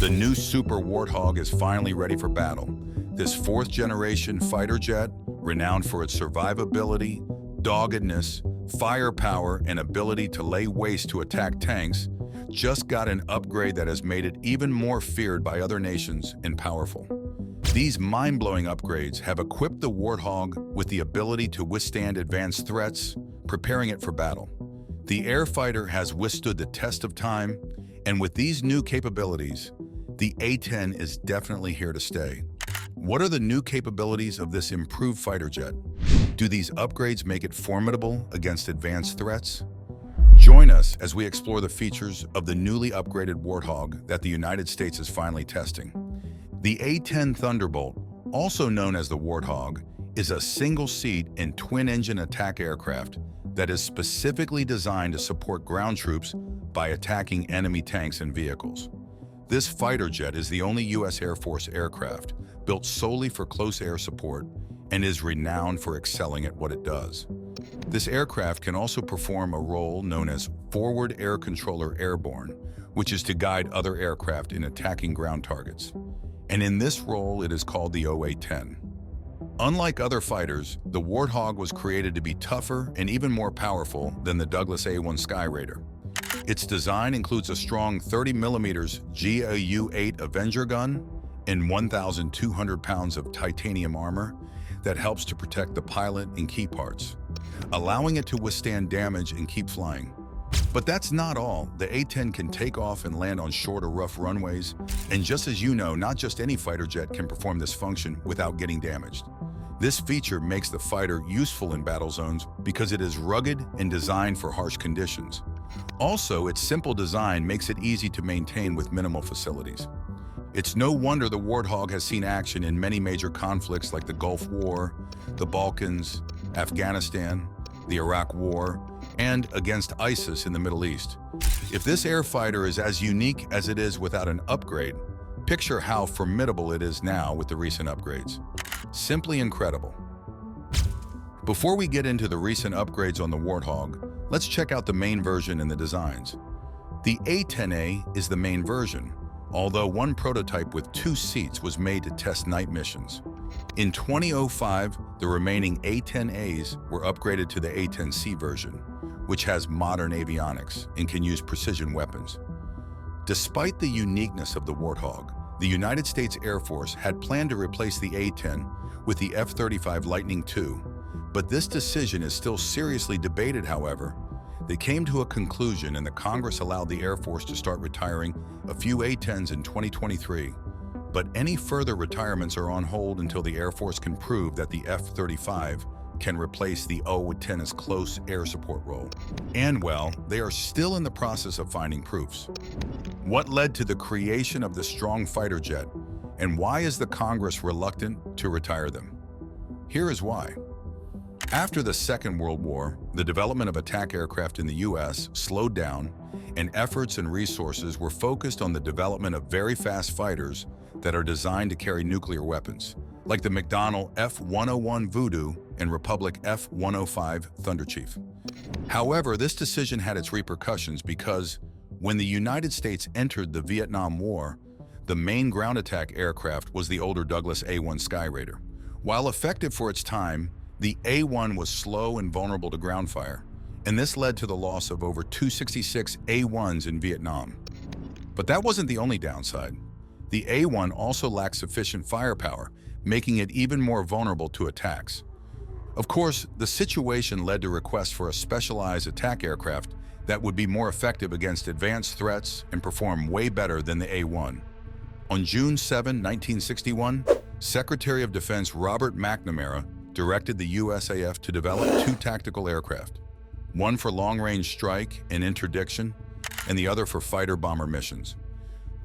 The new Super Warthog is finally ready for battle. This fourth-generation fighter jet, renowned for its survivability, doggedness, firepower, and ability to lay waste to attack tanks, just got an upgrade that has made it even more feared by other nations and powerful. These mind-blowing upgrades have equipped the Warthog with the ability to withstand advanced threats, preparing it for battle. The air fighter has withstood the test of time, and with these new capabilities, the A-10 is definitely here to stay. What are the new capabilities of this improved fighter jet? Do these upgrades make it formidable against advanced threats? Join us as we explore the features of the newly upgraded Warthog that the United States is finally testing. The A-10 Thunderbolt, also known as the Warthog, is a single-seat and twin-engine attack aircraft that is specifically designed to support ground troops by attacking enemy tanks and vehicles. This fighter jet is the only U.S. Air Force aircraft built solely for close air support and is renowned for excelling at what it does. This aircraft can also perform a role known as Forward Air Controller Airborne, which is to guide other aircraft in attacking ground targets. And in this role, it is called the A-10. Unlike other fighters, the Warthog was created to be tougher and even more powerful than the Douglas A-1 Skyraider. Its design includes a strong 30mm GAU-8 Avenger gun and 1,200 pounds of titanium armor that helps to protect the pilot and key parts, allowing it to withstand damage and keep flying. But that's not all. The A-10 can take off and land on short or rough runways, and just as you know, not just any fighter jet can perform this function without getting damaged. This feature makes the fighter useful in battle zones because it is rugged and designed for harsh conditions. Also, its simple design makes it easy to maintain with minimal facilities. It's no wonder the Warthog has seen action in many major conflicts like the Gulf War, the Balkans, Afghanistan, the Iraq War, and against ISIS in the Middle East. If this air fighter is as unique as it is without an upgrade, picture how formidable it is now with the recent upgrades. Simply incredible. Before we get into the recent upgrades on the Warthog, let's check out the main version and the designs. The A-10A is the main version, although one prototype with 2 seats was made to test night missions. In 2005, the remaining A-10As were upgraded to the A-10C version, which has modern avionics and can use precision weapons. Despite the uniqueness of the Warthog, the United States Air Force had planned to replace the A-10 with the F-35 Lightning II, but this decision is still seriously debated. However, they came to a conclusion and the Congress allowed the Air Force to start retiring a few A-10s in 2023, but any further retirements are on hold until the Air Force can prove that the F-35 can replace the A-10's close air support role. And well, they are still in the process of finding proofs. What led to the creation of the strong fighter jet, and why is the Congress reluctant to retire them? Here is why. After the Second World War, the development of attack aircraft in the U.S. slowed down, and efforts and resources were focused on the development of very fast fighters that are designed to carry nuclear weapons, like the McDonnell F-101 Voodoo and Republic F-105 Thunderchief. However, this decision had its repercussions because when the United States entered the Vietnam War, the main ground attack aircraft was the older Douglas A-1 Skyraider. While effective for its time, the A-1 was slow and vulnerable to ground fire, and this led to the loss of over 266 A-1s in Vietnam. But that wasn't the only downside. The A-1 also lacked sufficient firepower, making it even more vulnerable to attacks. Of course, the situation led to requests for a specialized attack aircraft that would be more effective against advanced threats and perform way better than the A-1. On June 7, 1961, Secretary of Defense Robert McNamara directed the USAF to develop 2 tactical aircraft, one for long-range strike and interdiction, and the other for fighter-bomber missions.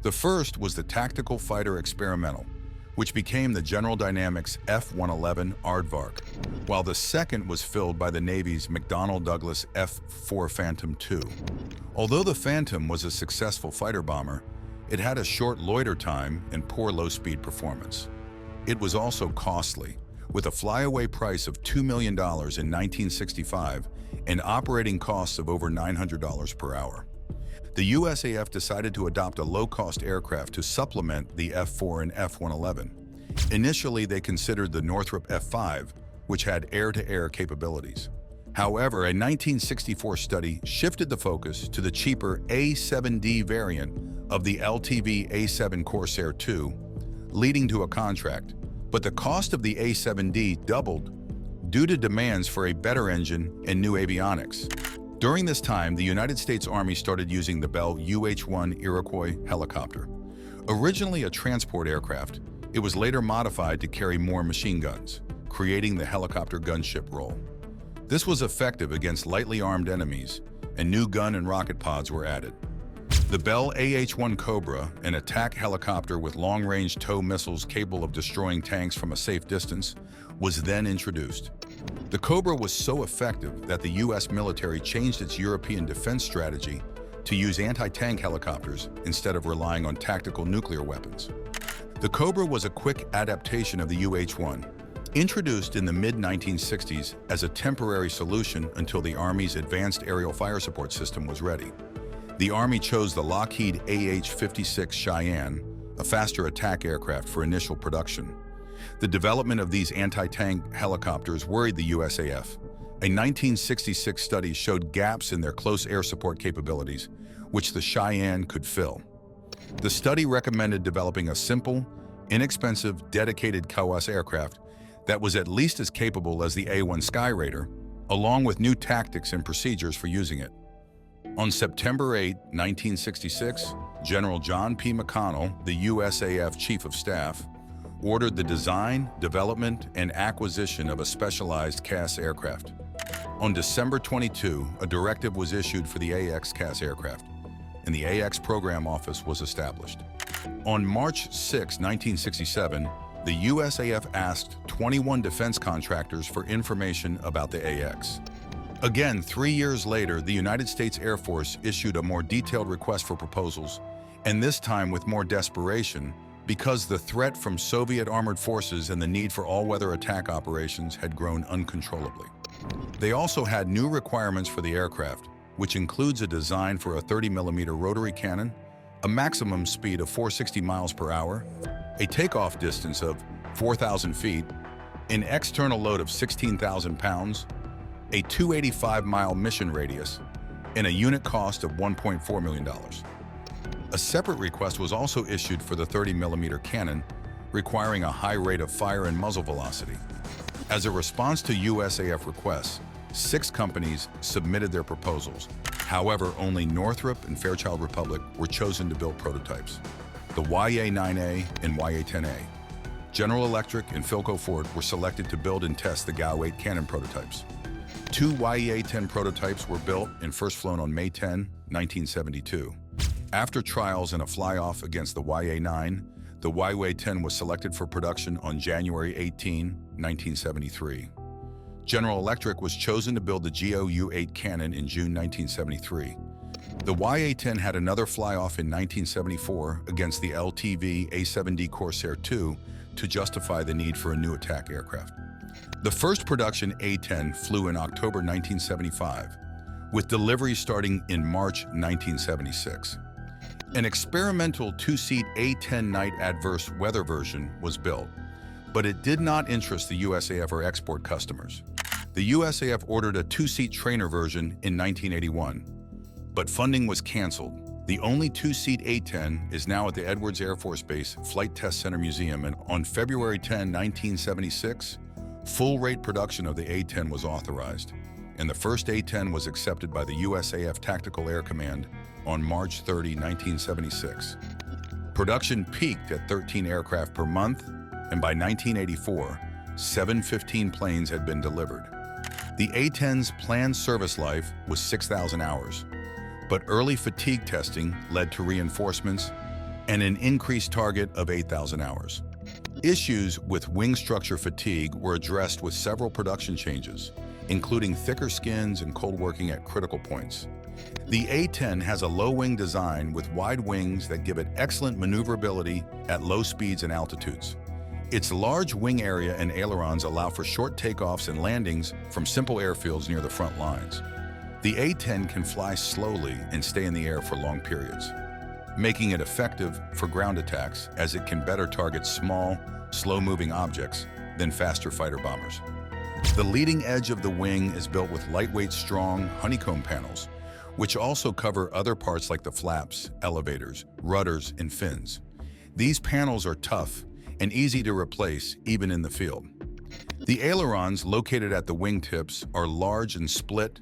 The first was the Tactical Fighter Experimental, which became the General Dynamics F-111 Aardvark, while the second was filled by the Navy's McDonnell Douglas F-4 Phantom II. Although the Phantom was a successful fighter bomber, it had a short loiter time and poor low-speed performance. It was also costly, with a flyaway price of $2 million in 1965 and operating costs of over $900 per hour. The USAF decided to adopt a low-cost aircraft to supplement the F-4 and F-111. Initially, they considered the Northrop F-5, which had air-to-air capabilities. However, a 1964 study shifted the focus to the cheaper A-7D variant of the LTV A-7 Corsair II, leading to a contract. But the cost of the A-7D doubled due to demands for a better engine and new avionics. During this time, the United States Army started using the Bell UH-1 Iroquois helicopter. Originally a transport aircraft, it was later modified to carry more machine guns, creating the helicopter gunship role. This was effective against lightly armed enemies, and new gun and rocket pods were added. The Bell AH-1 Cobra, an attack helicopter with long-range tow missiles capable of destroying tanks from a safe distance, was then introduced. The Cobra was so effective that the U.S. military changed its European defense strategy to use anti-tank helicopters instead of relying on tactical nuclear weapons. The Cobra was a quick adaptation of the UH-1, introduced in the mid-1960s as a temporary solution until the Army's Advanced Aerial Fire Support System was ready. The Army chose the Lockheed AH-56 Cheyenne, a faster attack aircraft, for initial production. The development of these anti-tank helicopters worried the USAF. A 1966 study showed gaps in their close air support capabilities, which the Cheyenne could fill. The study recommended developing a simple, inexpensive, dedicated COAS aircraft that was at least as capable as the A-1 Skyraider, along with new tactics and procedures for using it. On September 8, 1966, General John P. McConnell, the USAF Chief of Staff, ordered the design, development, and acquisition of a specialized CAS aircraft. On December 22, a directive was issued for the AX CAS aircraft, and the AX Program Office was established. On March 6, 1967, the USAF asked 21 defense contractors for information about the AX. Again, 3 years later, the United States Air Force issued a more detailed request for proposals, and this time with more desperation, because the threat from Soviet armored forces and the need for all-weather attack operations had grown uncontrollably. They also had new requirements for the aircraft, which includes a design for a 30mm rotary cannon, a maximum speed of 460 miles per hour, a takeoff distance of 4,000 feet, an external load of 16,000 pounds, a 285-mile mission radius, and a unit cost of $1.4 million. A separate request was also issued for the 30mm cannon, requiring a high rate of fire and muzzle velocity. As a response to USAF requests, 6 companies submitted their proposals. However, only Northrop and Fairchild Republic were chosen to build prototypes: the YA-9A and YA-10A. General Electric and Philco Ford were selected to build and test the GAU-8 cannon prototypes. 2 YA-10 prototypes were built and first flown on May 10, 1972. After trials and a fly-off against the YA-9, the YA-10 was selected for production on January 18, 1973. General Electric was chosen to build the GOU-8 cannon in June 1973. The YA-10 had another fly-off in 1974 against the LTV A-7D Corsair II to justify the need for a new attack aircraft. The first production A-10 flew in October 1975, with deliveries starting in March 1976. An experimental 2-seat A-10 night adverse weather version was built, but it did not interest the USAF or export customers. The USAF ordered a 2-seat trainer version in 1981, but funding was canceled. The only 2-seat A-10 is now at the Edwards Air Force Base Flight Test Center Museum, and on February 10, 1976, full-rate production of the A-10 was authorized, and the first A-10 was accepted by the USAF Tactical Air Command on March 30, 1976. Production peaked at 13 aircraft per month, and by 1984, 715 planes had been delivered. The A-10's planned service life was 6,000 hours, but early fatigue testing led to reinforcements and an increased target of 8,000 hours. Issues with wing structure fatigue were addressed with several production changes, including thicker skins and cold working at critical points. The A-10 has a low-wing design with wide wings that give it excellent maneuverability at low speeds and altitudes. Its large wing area and ailerons allow for short takeoffs and landings from simple airfields near the front lines. The A-10 can fly slowly and stay in the air for long periods, making it effective for ground attacks as it can better target small, slow-moving objects than faster fighter bombers. The leading edge of the wing is built with lightweight, strong honeycomb panels, which also cover other parts like the flaps, elevators, rudders, and fins. These panels are tough and easy to replace even in the field. The ailerons located at the wingtips are large and split,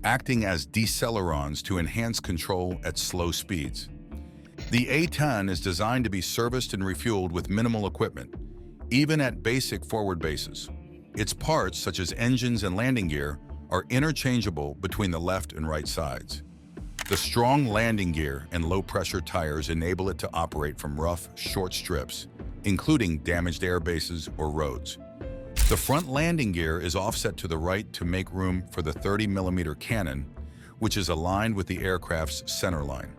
acting as decelelerons to enhance control at slow speeds. The A-10 is designed to be serviced and refueled with minimal equipment, even at basic forward bases. Its parts, such as engines and landing gear, are interchangeable between the left and right sides. The strong landing gear and low-pressure tires enable it to operate from rough, short strips, including damaged air bases or roads. The front landing gear is offset to the right to make room for the 30mm cannon, which is aligned with the aircraft's center line.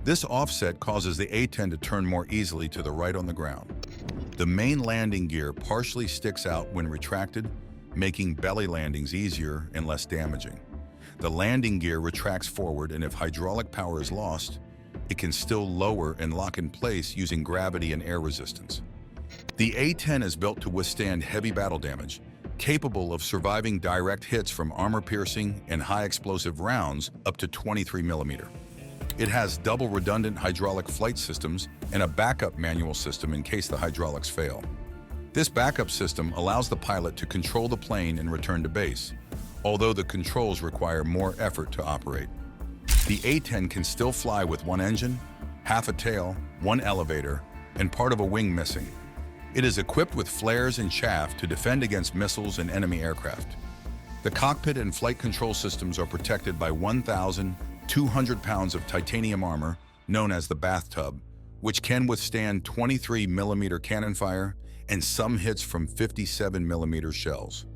This offset causes the A-10 to turn more easily to the right on the ground. The main landing gear partially sticks out when retracted, making belly landings easier and less damaging. The landing gear retracts forward, and if hydraulic power is lost, it can still lower and lock in place using gravity and air resistance. The A-10 is built to withstand heavy battle damage, capable of surviving direct hits from armor-piercing and high-explosive rounds up to 23mm. It has double redundant hydraulic flight systems and a backup manual system in case the hydraulics fail. This backup system allows the pilot to control the plane and return to base, although the controls require more effort to operate. The A-10 can still fly with one engine, half a tail, one elevator, and part of a wing missing. It is equipped with flares and chaff to defend against missiles and enemy aircraft. The cockpit and flight control systems are protected by 1,200 pounds of titanium armor known as the bathtub, which can withstand 23mm cannon fire and some hits from 57mm shells.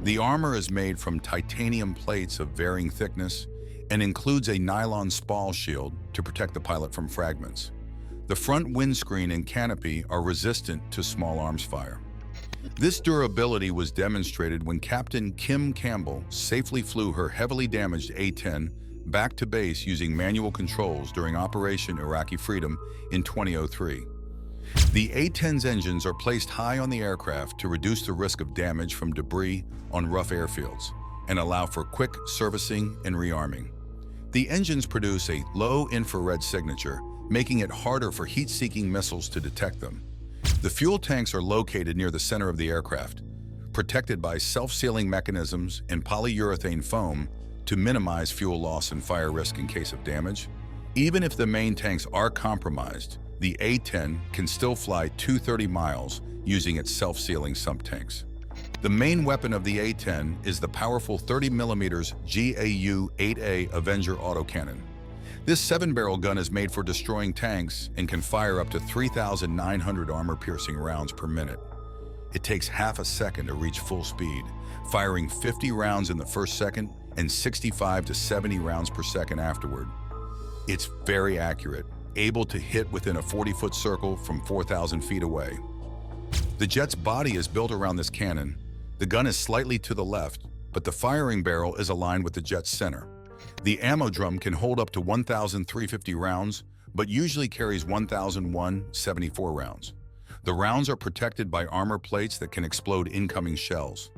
The armor is made from titanium plates of varying thickness and includes a nylon spall shield to protect the pilot from fragments. The front windscreen and canopy are resistant to small arms fire. This durability was demonstrated when Captain Kim Campbell safely flew her heavily damaged A-10 back to base using manual controls during Operation Iraqi Freedom in 2003. The A-10's engines are placed high on the aircraft to reduce the risk of damage from debris on rough airfields and allow for quick servicing and rearming. The engines produce a low infrared signature, making it harder for heat-seeking missiles to detect them. The fuel tanks are located near the center of the aircraft, protected by self-sealing mechanisms and polyurethane foam to minimize fuel loss and fire risk in case of damage. Even if the main tanks are compromised, the A-10 can still fly 230 miles using its self-sealing sump tanks. The main weapon of the A-10 is the powerful 30mm GAU-8A Avenger autocannon. This 7-barrel gun is made for destroying tanks and can fire up to 3,900 armor-piercing rounds per minute. It takes half a second to reach full speed, firing 50 rounds in the first second and 65 to 70 rounds per second afterward. It's very accurate, able to hit within a 40-foot circle from 4,000 feet away. The jet's body is built around this cannon. The gun is slightly to the left, but the firing barrel is aligned with the jet's center. The ammo drum can hold up to 1,350 rounds, but usually carries 1,174 rounds. The rounds are protected by armor plates that can explode incoming shells.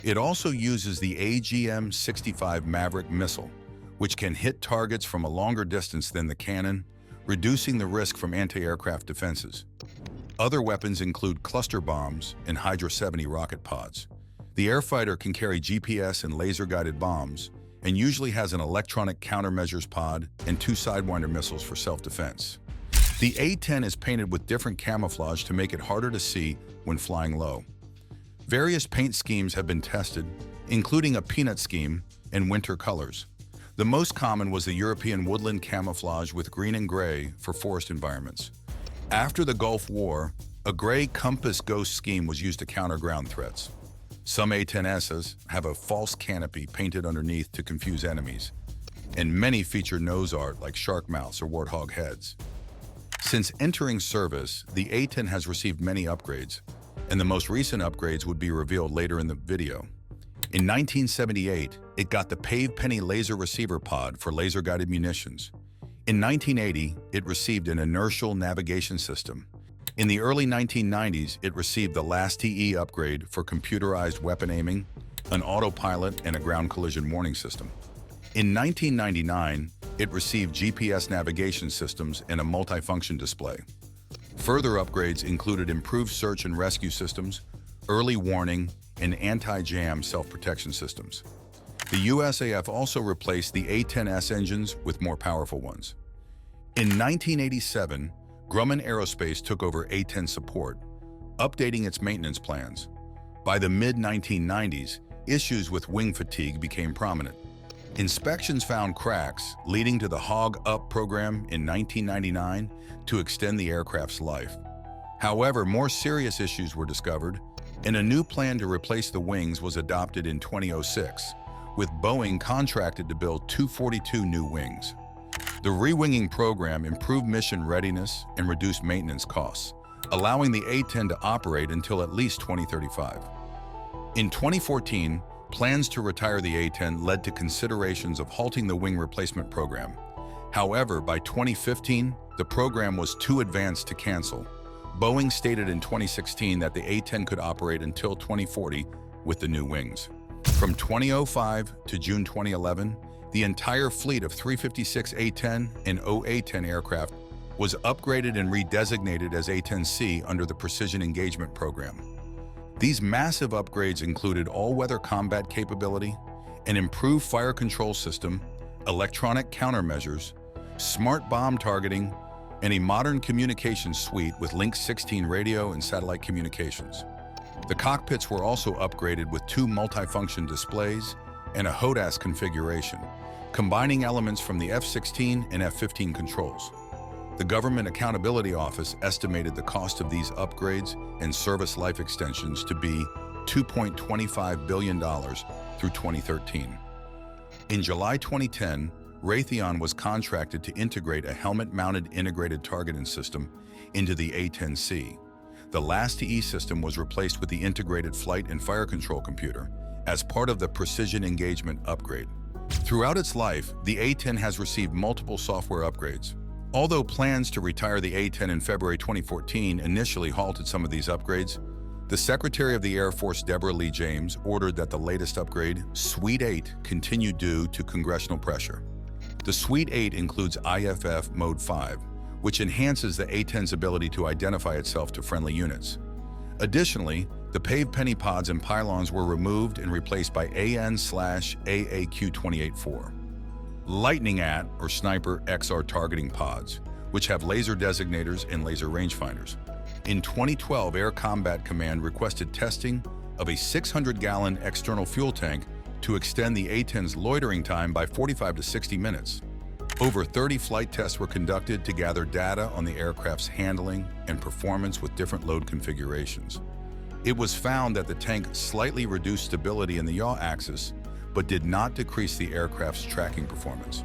It also uses the AGM-65 Maverick missile, which can hit targets from a longer distance than the cannon, reducing the risk from anti-aircraft defenses. Other weapons include cluster bombs and Hydra 70 rocket pods. The airfighter can carry GPS and laser-guided bombs, and usually has an electronic countermeasures pod and 2 Sidewinder missiles for self-defense. The A-10 is painted with different camouflage to make it harder to see when flying low. Various paint schemes have been tested, including a peanut scheme and winter colors. The most common was the European woodland camouflage with green and gray for forest environments. After the Gulf War, a gray compass ghost scheme was used to counter ground threats. Some A-10Ss have a false canopy painted underneath to confuse enemies, and many feature nose art like shark mouths or warthog heads. Since entering service, the A-10 has received many upgrades, and the most recent upgrades would be revealed later in the video. In 1978, it got the Pave Penny laser receiver pod for laser-guided munitions. In 1980, it received an inertial navigation system. In the early 1990s, it received the last TE upgrade for computerized weapon aiming, an autopilot, and a ground collision warning system. In 1999, it received GPS navigation systems and a multifunction display. Further upgrades included improved search and rescue systems, early warning, and anti-jam self-protection systems. The USAF also replaced the A-10S engines with more powerful ones. In 1987, Grumman Aerospace took over A-10 support, updating its maintenance plans. By the mid-1990s, issues with wing fatigue became prominent. Inspections found cracks, leading to the Hog Up program in 1999 to extend the aircraft's life. However, more serious issues were discovered, and a new plan to replace the wings was adopted in 2006, with Boeing contracted to build 242 new wings. The re-winging program improved mission readiness and reduced maintenance costs, allowing the A-10 to operate until at least 2035. In 2014, plans to retire the A-10 led to considerations of halting the wing replacement program. However, by 2015, the program was too advanced to cancel. Boeing stated in 2016 that the A-10 could operate until 2040 with the new wings. From 2005 to June 2011, the entire fleet of 356 A-10 and A-10 aircraft was upgraded and redesignated as A-10C under the Precision Engagement Program. These massive upgrades included all-weather combat capability, an improved fire control system, electronic countermeasures, smart bomb targeting, and a modern communications suite with Link 16 radio and satellite communications. The cockpits were also upgraded with 2 multifunction displays and a HOTAS configuration, combining elements from the F-16 and F-15 controls. The Government Accountability Office estimated the cost of these upgrades and service life extensions to be $2.25 billion through 2013. In July 2010, Raytheon was contracted to integrate a helmet-mounted integrated targeting system into the A-10C. The last TE system was replaced with the integrated flight and fire control computer as part of the Precision Engagement upgrade. Throughout its life, the A-10 has received multiple software upgrades. Although plans to retire the A-10 in February 2014 initially halted some of these upgrades, the Secretary of the Air Force, Deborah Lee James, ordered that the latest upgrade, Suite 8, continue due to congressional pressure. The Suite 8 includes IFF Mode 5, which enhances the A-10's ability to identify itself to friendly units. Additionally, the Pave Penny pods and pylons were removed and replaced by AN/AAQ-284. Lightning at or Sniper XR targeting pods, which have laser designators and laser rangefinders. In 2012, Air Combat Command requested testing of a 600-gallon external fuel tank to extend the A-10's loitering time by 45 to 60 minutes. Over 30 flight tests were conducted to gather data on the aircraft's handling and performance with different load configurations. It was found that the tank slightly reduced stability in the yaw axis, but did not decrease the aircraft's tracking performance.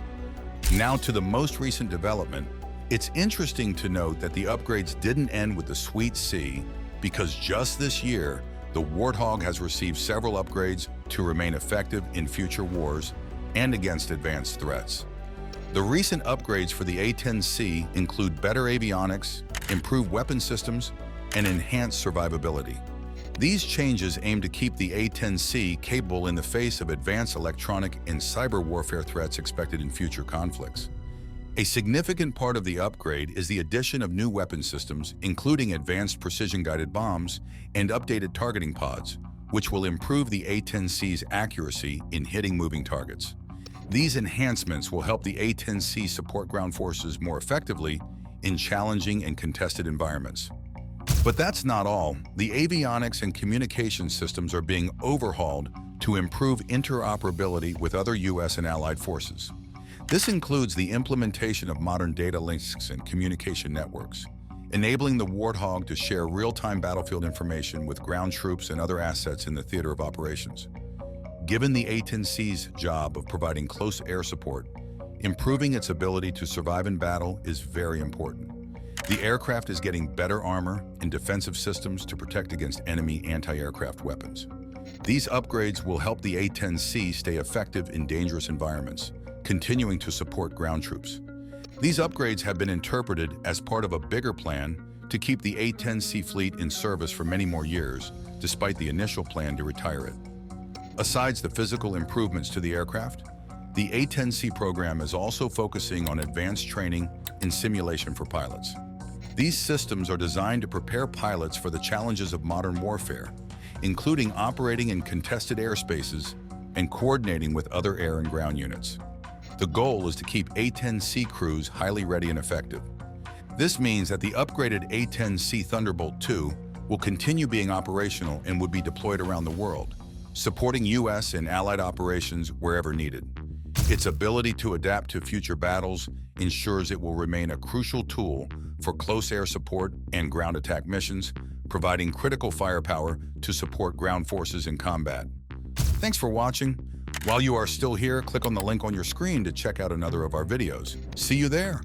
Now to the most recent development, it's interesting to note that the upgrades didn't end with the Suite C, because just this year, the Warthog has received several upgrades to remain effective in future wars and against advanced threats. The recent upgrades for the A-10C include better avionics, improved weapon systems, and enhanced survivability. These changes aim to keep the A-10C capable in the face of advanced electronic and cyber warfare threats expected in future conflicts. A significant part of the upgrade is the addition of new weapon systems, including advanced precision-guided bombs and updated targeting pods, which will improve the A-10C's accuracy in hitting moving targets. These enhancements will help the A-10C support ground forces more effectively in challenging and contested environments. But that's not all. The avionics and communication systems are being overhauled to improve interoperability with other U.S. and allied forces. This includes the implementation of modern data links and communication networks, enabling the Warthog to share real-time battlefield information with ground troops and other assets in the theater of operations. Given the A-10C's job of providing close air support, improving its ability to survive in battle is very important. The aircraft is getting better armor and defensive systems to protect against enemy anti-aircraft weapons. These upgrades will help the A-10C stay effective in dangerous environments, continuing to support ground troops. These upgrades have been interpreted as part of a bigger plan to keep the A-10C fleet in service for many more years, despite the initial plan to retire it. Aside the physical improvements to the aircraft, the A-10C program is also focusing on advanced training and simulation for pilots. These systems are designed to prepare pilots for the challenges of modern warfare, including operating in contested airspaces and coordinating with other air and ground units. The goal is to keep A-10C crews highly ready and effective. This means that the upgraded A-10C Thunderbolt II will continue being operational and would be deployed around the world, supporting U.S. and allied operations wherever needed. Its ability to adapt to future battles ensures it will remain a crucial tool for close air support and ground attack missions, providing critical firepower to support ground forces in combat. Thanks for watching. While you are still here, click on the link on your screen to check out another of our videos. See you there.